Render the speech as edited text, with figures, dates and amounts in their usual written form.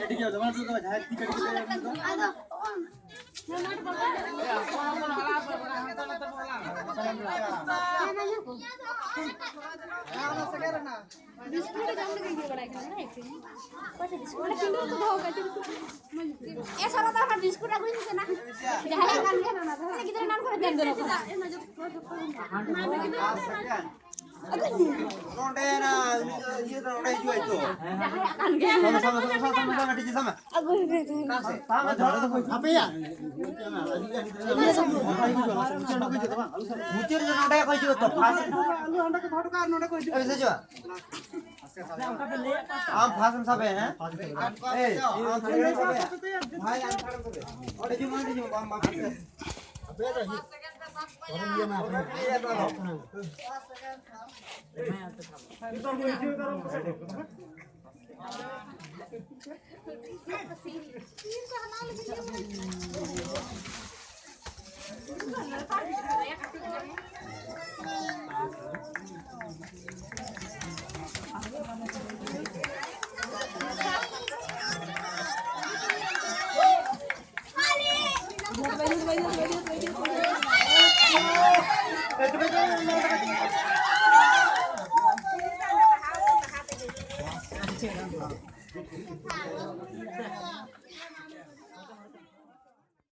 এদিকে জমা তো ঝাড় টিকে টিকে नोटे ना ये तो नोटे जो है तो sama di sama sama झाड़ तो कोई apa ya मुचर जो नोटे कोई जो तो फास आलू अंडा के फोटो कार नोटे कोई ऐसे जो आम फासन सब है ए आम सगळे सब है भाई आम फासन सब है और जो मान जो आम बाप अबे रही और ये ना अपने